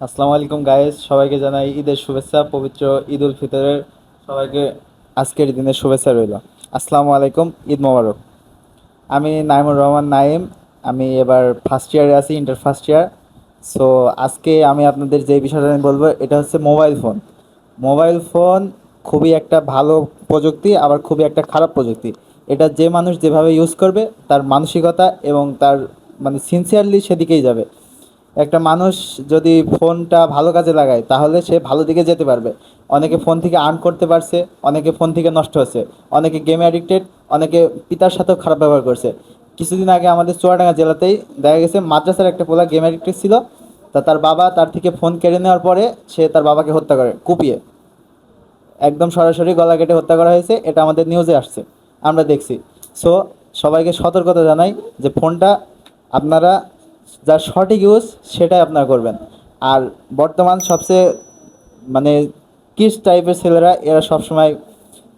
আসসালামু আলাইকুম গাইস, সবাইকে জানাই ঈদের শুভেচ্ছা। পবিত্র ঈদ উল ফিতরের সবাইকে আজকের দিনের শুভেচ্ছা রইল। আসসালামু আলাইকুম, ঈদ মোবারক। আমি নাইমুর রহমান নাইম। আমি এবার ফার্স্ট ইয়ারে আছি, ইন্টার ফার্স্ট ইয়ার। সো আজকে আমি আপনাদের যে বিষয়টা আমি বলবো এটা হচ্ছে মোবাইল ফোন। মোবাইল ফোন খুবই একটা ভালো প্রযুক্তি, আবার খুবই একটা খারাপ প্রযুক্তি। এটা যে মানুষ যেভাবে ইউজ করবে তার মানসিকতা এবং তার মানে সিনসিয়ারলি সেদিকেই যাবে। একটা মানুষ যদি ফোনটা ভালো কাজে লাগায় তাহলে সে ভালো দিকে যেতে পারবে। অনেকে ফোন থেকে আর্ন করতে পারছে, অনেকে ফোন থেকে নষ্ট হচ্ছে, অনেকে গেমে অ্যাডিক্টেড, অনেকে পিতার সাথেও খারাপ ব্যবহার করছে। কিছুদিন আগে আমাদের চুয়াডাঙ্গা জেলাতেই দেখা গেছে মাদ্রাসার একটা পোলা গেম অ্যাডিক্টেড ছিল। তার বাবা তার থেকে ফোন কেড়ে নেওয়ার পরে সে তার বাবাকে হত্যা করে কুপিয়ে, একদম সরাসরি গলা কেটে হত্যা করা হয়েছে। এটা আমাদের নিউজে আসছে, আমরা দেখছি। সো সবাইকে সতর্কতা জানাই যে ফোনটা আপনারা যার সঠিক ইউজ সেটাই আপনারা করবেন। আর বর্তমান সবচেয়ে মানে কিডস টাইপের ছেলেরা এরা সবসময়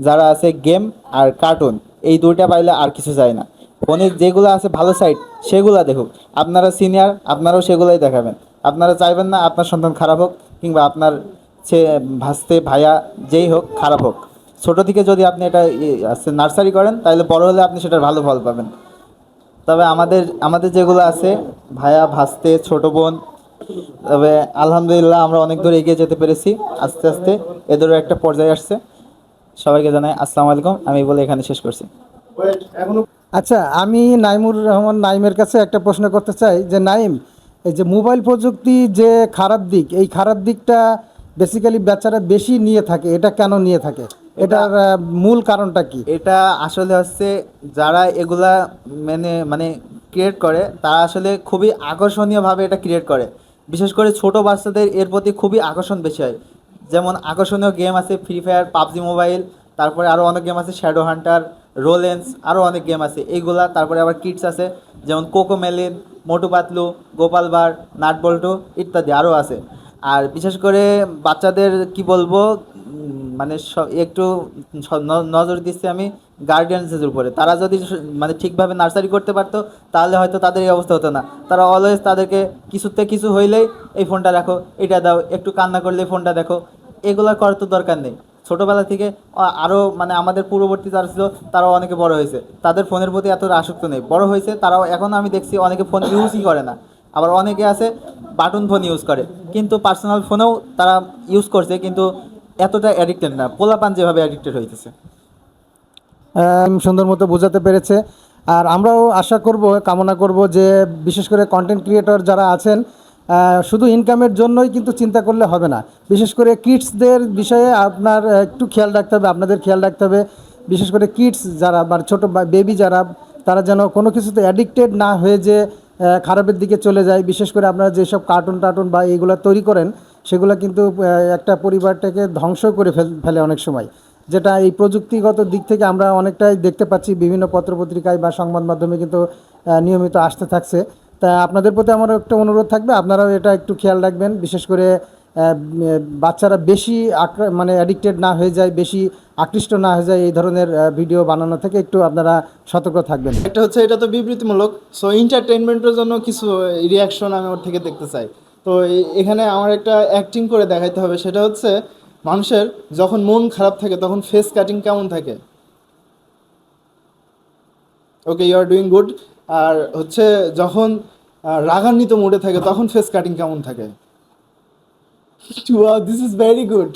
যারা আছে গেম আর কার্টুন, এই দুইটা পাইলে আর কিছু চায় না। ফোনে যেগুলো আছে ভালো সাইড সেগুলো দেখুক। আপনারা সিনিয়র, আপনারাও সেগুলোই দেখাবেন। আপনারা চাইবেন না আপনার সন্তান খারাপ হোক, কিংবা আপনার সে ভাসতে ভাইয়া যেই হোক খারাপ হোক। ছোটো থেকে যদি আপনি এটা নার্সারি করেন তাহলে বড় হলে আপনি সেটার ভালো ফল পাবেন। তবে আমাদের আমাদের যেগুলো আছে ভাইয়া ভাস্তে ছোট বোন, তবে আলহামদুলিল্লাহ আমরা অনেক দূর এগিয়ে যেতে পেরেছি। আস্তে আস্তে এদেরও একটা পর্যায়ে আসছে। সবাইকে জানাই আসসালামু আলাইকুম, আমি বলে এখানে শেষ করছি। আচ্ছা, আমি নাইমুর রহমান নাইমের কাছে একটা প্রশ্ন করতে চাই যে নাইম, এই যে মোবাইল প্রযুক্তি যে খারাপ দিক, এই খারাপ দিকটা বেসিক্যালি বাচ্চারা বেশি নিয়ে থাকে, এটা কেন নিয়ে থাকে? এটার মূল কারণটা কি? এটা আসলে হচ্ছে যারা এগুলা মানে ক্রিয়েট করে তারা আসলে খুবই আকর্ষণীয়ভাবে এটা ক্রিয়েট করে। বিশেষ করে ছোট বাচ্চাদের এর প্রতি খুবই আকর্ষণ বেশি হয়। যেমন আকর্ষণীয় গেম আছে ফ্রি ফায়ার, পাবজি মোবাইল, তারপরে আরও অনেক গেম আছে শ্যাডো হান্টার, রোলেন্স, আরও অনেক গেম আছে এইগুলা। তারপরে আবার কিডস আছে যেমন কোকো মেলিন, মোটু পাতলু, গোপাল ভাঁড়, নাট বল্টু ইত্যাদি আরও আছে। আর বিশেষ করে বাচ্চাদের কি বলবো, মানে একটু নজর দিচ্ছি আমি গার্ডিয়ানসের উপরে। তারা যদি মানে ঠিকভাবে নার্সারি করতে পারতো তাহলে হয়তো তাদের এই অবস্থা হতো না। তারা অলওয়েজ তাদেরকে কিছুতে কিছু হইলেই এই ফোনটা রাখো, এটা দাও, একটু কান্না করলে ফোনটা দেখো, এগুলো করার তো দরকার নেই। ছোটোবেলা থেকে আরও মানে আমাদের পূর্ববর্তী যারা ছিল তারাও অনেকে বড় হয়েছে, তাদের ফোনের প্রতি এত আসক্ত নেই। বড় হয়েছে তারাও এখন আমি দেখছি অনেকে ফোন ইউজই করে না। আবার অনেকে আছে বাটন ফোন ইউজ করে, কিন্তু পার্সোনাল ফোনেও তারা ইউজ করছে, কিন্তু এতটা অ্যাডিক্টেড না পোলাপান যেভাবে অ্যাডিক্টেড হইতেছে। সুন্দর মতো বোঝাতে পেরেছে। আর আমরাও আশা করব, কামনা করব যে বিশেষ করে কন্টেন্ট ক্রিয়েটর যারা আছেন, শুধু ইনকামের জন্যই কিন্তু চিন্তা করলে হবে না। বিশেষ করে কিডসদের বিষয়ে আপনার একটু খেয়াল রাখতে হবে, আপনাদের খেয়াল রাখতে হবে। বিশেষ করে কিডস যারা বা ছোটো বেবি যারা, তারা যেন কোনো কিছুতে অ্যাডিক্টেড না হয়ে যে খারাপের দিকে চলে যায়। বিশেষ করে আপনারা যেসব কার্টুন টার্টুন বা এইগুলো তৈরি করেন, সেগুলো কিন্তু একটা পরিবারটাকে ধ্বংস করে ফেলে অনেক সময়। যেটা এই প্রযুক্তিগত দিক থেকে আমরা অনেকটাই দেখতে পাচ্ছি, বিভিন্ন পত্রপত্রিকায় বা সংবাদ মাধ্যমে কিন্তু নিয়মিত আসতে থাকছে। তা আপনাদের প্রতি আমার একটা অনুরোধ থাকবে, আপনারাও এটা একটু খেয়াল রাখবেন। বিশেষ করে বাচ্চারা বেশি মানে অ্যাডিক্টেড না হয়ে যায়, বেশি আকৃষ্ট না হয়ে যায় এই ধরনের ভিডিও বানানো থেকে একটু আপনারা সতর্ক থাকবেন। একটা হচ্ছে এটা তো বিবৃতিমূলক, সো এন্টারটেনমেন্টের জন্য কিছু রিয়াকশন আমি ওর থেকে দেখতে চাই। তো এখানে আমার একটা অ্যাক্টিং করে দেখাইতে হবে, সেটা হচ্ছে মানুষের যখন মন খারাপ থাকে তখন ফেস কাটিং কেমন থাকে। ওকে, ইউ আর ডুইং গুড। আর হচ্ছে যখন রাগান্বিত মুডে থাকে তখন ফেস কাটিং কেমন থাকে। Wow, this is very good.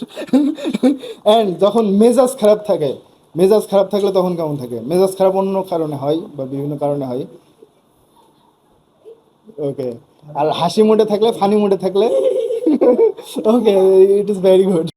And যখন মেজাজ খারাপ থাকে, মেজাজ খারাপ থাকলে তখন কেমন থাকে। মেজাজ খারাপ অন্য কারণে হয় বা বিভিন্ন কারণে হয়। ওকে, আর হাসি মুডে থাকলে, ফানি মুডে থাকলে। ওকে, ইট ইজ ভেরি গুড।